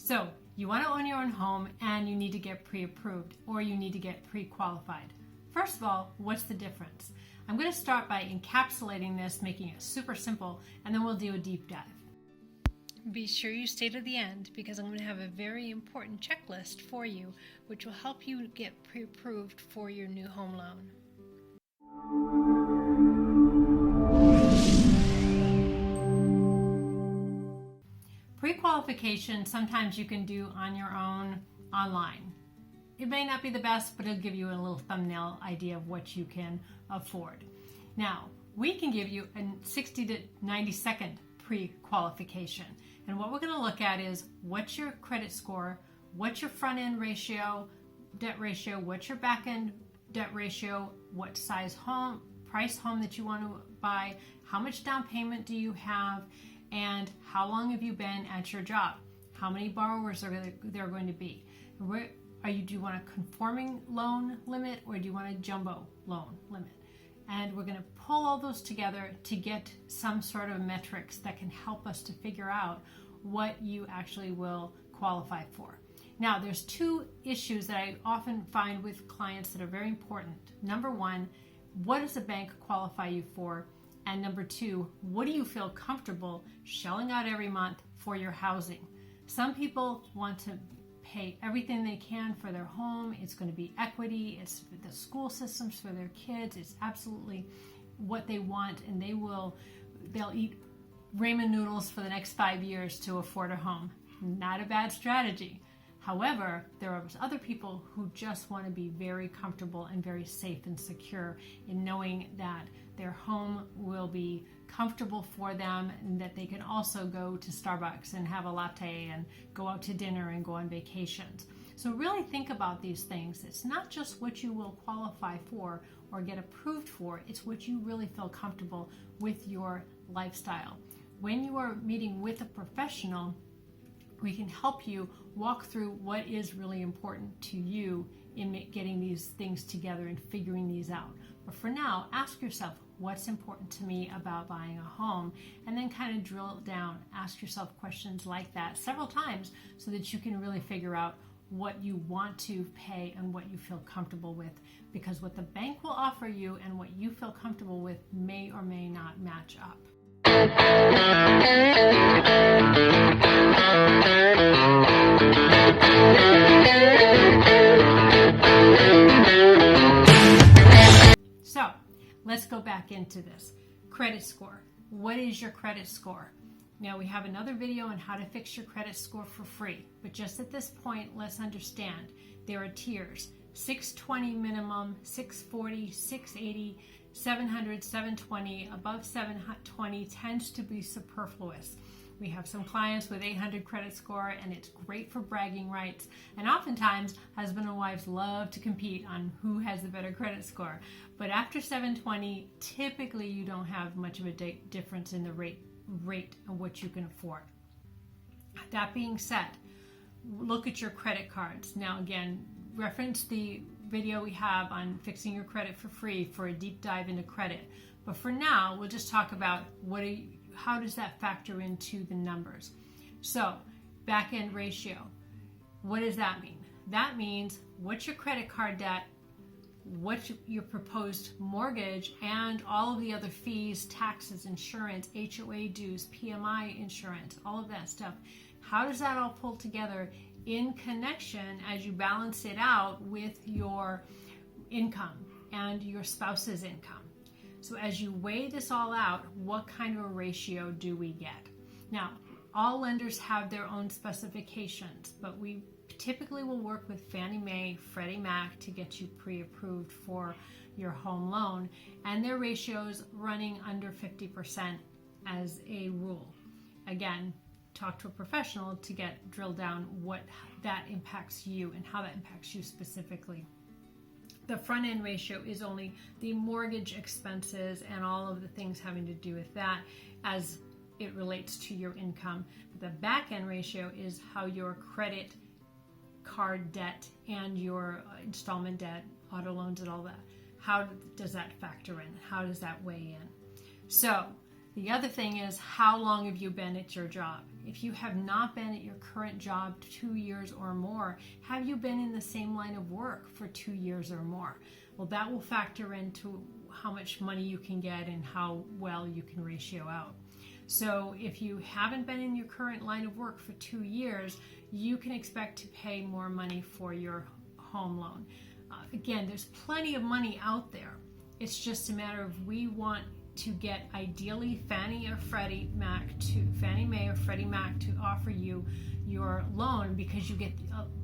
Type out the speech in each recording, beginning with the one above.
So you want to own your own home and you need to get pre-approved or you need to get pre-qualified. First of all, what's the difference? I'm going to start by encapsulating this, making it super simple, and then we'll do a deep dive. Be sure you stay to the end because I'm going to have a very important checklist for you which will help you get pre-approved for your new home loan. Pre-qualification sometimes you can do on your own online. It may not be the best, but it'll give you a little thumbnail idea of what you can afford. Now, we can give you a 60 to 90 second pre-qualification. And what we're going to look at is what's your credit score, what's your front end ratio, debt ratio, what's your back end debt ratio, what size home, price home that you want to buy, how much down payment do you have, and how long have you been at your job? How many borrowers are there going to be? Do you want a conforming loan limit or do you want a jumbo loan limit? And we're going to pull all those together to get some sort of metrics that can help us to figure out what you actually will qualify for. Now, there's two issues that I often find with clients that are very important. Number one, what does a bank qualify you for? And number two, what do you feel comfortable shelling out every month for your housing? Some people want to pay everything they can for their home. It's going to be equity. It's the school systems for their kids. It's absolutely what they want, and they'll eat ramen noodles for the next 5 years to afford a home. Not a bad strategy. However, there are other people who just want to be very comfortable and very safe and secure in knowing that their home will be comfortable for them and that they can also go to Starbucks and have a latte and go out to dinner and go on vacations. So really think about these things. It's not just what you will qualify for or get approved for, it's what you really feel comfortable with your lifestyle. When you are meeting with a professional, we can help you walk through what is really important to you in getting these things together and figuring these out. But for now, ask yourself, what's important to me about buying a home? And then kind of drill down, ask yourself questions like that several times so that you can really figure out what you want to pay and what you feel comfortable with. Because what the bank will offer you and what you feel comfortable with may or may not match up. So let's go back into this. Credit score. What is your credit score? Now we have another video on how to fix your credit score for free, but just at this point, let's understand there are tiers. 620 minimum, 640, 680, 700, 720. Above 720 tends to be superfluous. We have some clients with 800 credit score and it's great for bragging rights. And oftentimes husband and wives love to compete on who has the better credit score. But after 720, typically you don't have much of a difference in the rate of what you can afford. That being said, look at your credit cards. Now again, reference the video we have on fixing your credit for free for a deep dive into credit. But for now, we'll just talk about how does that factor into the numbers. So, back end ratio. What does that mean? That means what's your credit card debt, what's your proposed mortgage, and all of the other fees, taxes, insurance, HOA dues, PMI insurance, all of that stuff. How does that all pull together in connection as you balance it out with your income and your spouse's income? So as you weigh this all out, what kind of a ratio do we get? Now, all lenders have their own specifications, but we typically will work with Fannie Mae, Freddie Mac to get you pre-approved for your home loan, and their ratios running under 50% as a rule. Again, talk to a professional to get drilled down what that impacts you and how that impacts you specifically. The front end ratio is only the mortgage expenses and all of the things having to do with that as it relates to your income. The back end ratio is how your credit card debt and your installment debt, auto loans and all that, how does that factor in? How does that weigh in? So The other thing is, how long have you been at your job? If you have not been at your current job 2 years or more, have you been in the same line of work for 2 years or more? Well, that will factor into how much money you can get and how well you can ratio out. So if you haven't been in your current line of work for 2 years, you can expect to pay more money for your home loan. Again, there's plenty of money out there. It's just a matter of, we want to get ideally Fannie Mae or Freddie Mac to offer you your loan, because you get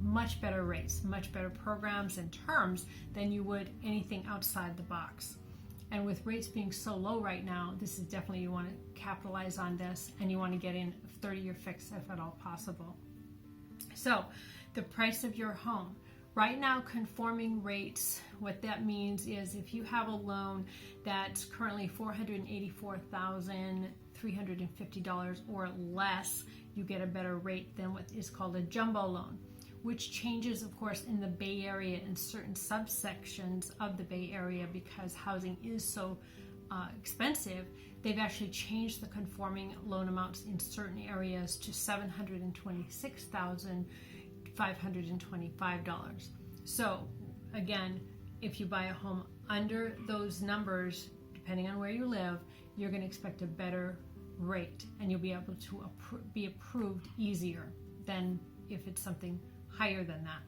much better rates, much better programs and terms than you would anything outside the box. And with rates being so low right now, this is definitely, you want to capitalize on this, and you want to get in a 30-year fix if at all possible. So the price of your home. Right now, conforming rates, what that means is if you have a loan that's currently $484,350 or less, you get a better rate than what is called a jumbo loan, which changes, of course, in the Bay Area and certain subsections of the Bay Area, because housing is so expensive. They've actually changed the conforming loan amounts in certain areas to $726,525. So again, if you buy a home under those numbers, depending on where you live, you're going to expect a better rate, and you'll be able to be approved easier than if it's something higher than that.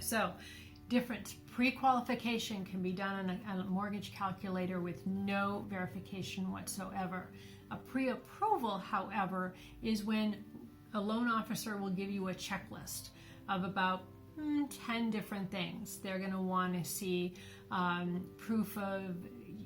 So difference. Pre-qualification can be done on a mortgage calculator with no verification whatsoever. A pre-approval, however, is when a loan officer will give you a checklist of about 10 different things. They're going to want to see proof of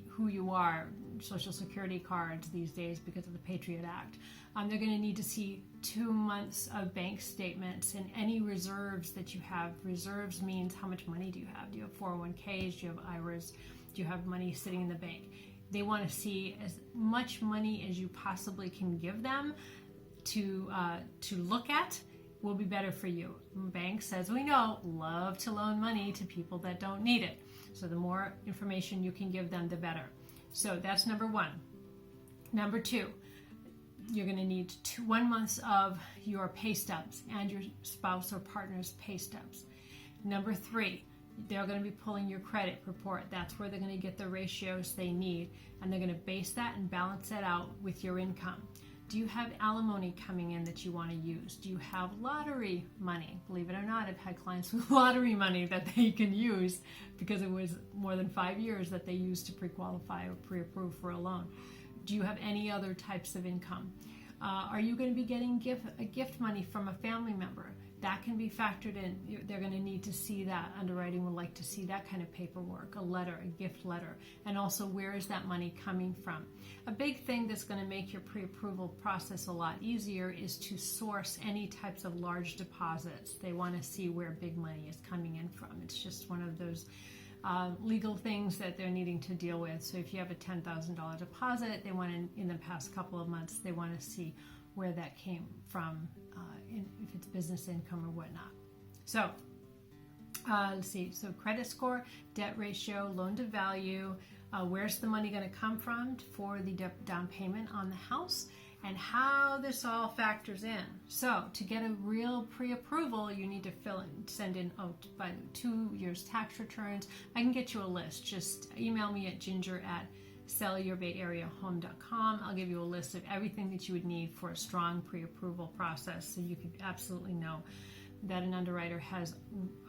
who you are, Social Security cards these days because of the Patriot Act. They're going to need to see 2 months of bank statements and any reserves that you have. Reserves means how much money do you have? Do you have 401ks? Do you have IRAs? Do you have money sitting in the bank? They want to see as much money as you possibly can give them to look at. Will be better for you. Banks, as we know, love to loan money to people that don't need it. So the more information you can give them, the better. So that's number one. Number two, you're going to need 1 month of your pay stubs and your spouse or partner's pay stubs. Number three, they're going to be pulling your credit report. That's where they're going to get the ratios they need, and they're going to base that and balance that out with your income. Do you have alimony coming in that you want to use? Do you have lottery money? Believe it or not, I've had clients with lottery money that they can use because it was more than 5 years that they used to pre-qualify or pre-approve for a loan. Do you have any other types of income? Are you going to be getting gift money from a family member? That can be factored in. They're going to need to see that. Underwriting would like to see that kind of paperwork, a letter, a gift letter, and also where is that money coming from. A big thing that's going to make your pre-approval process a lot easier is to source any types of large deposits. They want to see where big money is coming in from. It's just one of those legal things that they're needing to deal with. So if you have a $10,000 deposit, they want to, in the past couple of months, they want to see where that came from, if it's business income or whatnot. So let's see. So credit score, debt ratio, loan to value, where's the money going to come from for the down payment on the house, and how this all factors in. So to get a real pre-approval, you need to send in by 2 years tax returns. I can get you a list. Just email me at ginger@sellyourbayareahome.com. I'll give you a list of everything that you would need for a strong pre-approval process, so you could absolutely know that an underwriter has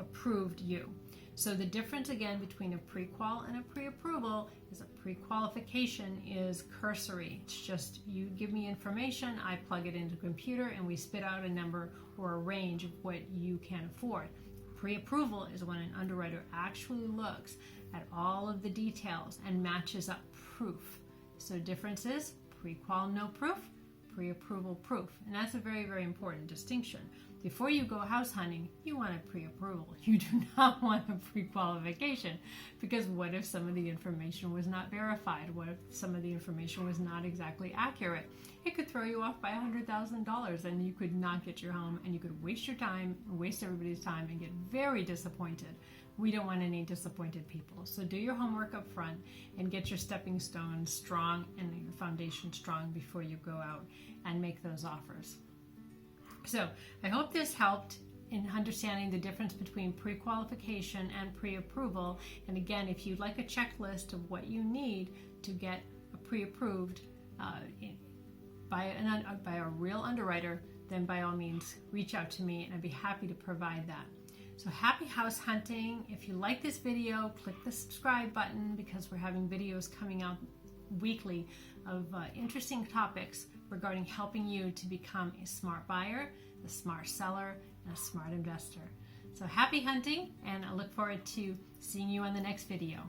approved you. So the difference again between a pre-qual and a pre-approval is a pre-qualification is cursory. It's just you give me information, I plug it into the computer, and we spit out a number or a range of what you can afford. Pre-approval is when an underwriter actually looks at all of the details and matches up proof. So difference is pre-qual no proof, pre-approval proof. And that's a very, very important distinction. Before you go house hunting, you want a pre-approval. You do not want a pre-qualification, because what if some of the information was not verified? What if some of the information was not exactly accurate? It could throw you off by $100,000, and you could not get your home, and you could waste your time, waste everybody's time, and get very disappointed We don't want any disappointed people. So do your homework up front and get your stepping stones strong and your foundation strong before you go out and make those offers. So I hope this helped in understanding the difference between pre-qualification and pre-approval. And again, if you'd like a checklist of what you need to get pre-approved by a real underwriter, then by all means reach out to me and I'd be happy to provide that. So happy house hunting. If you like this video, click the subscribe button because we're having videos coming out weekly of interesting topics regarding helping you to become a smart buyer, a smart seller, and a smart investor. So happy hunting, and I look forward to seeing you on the next video.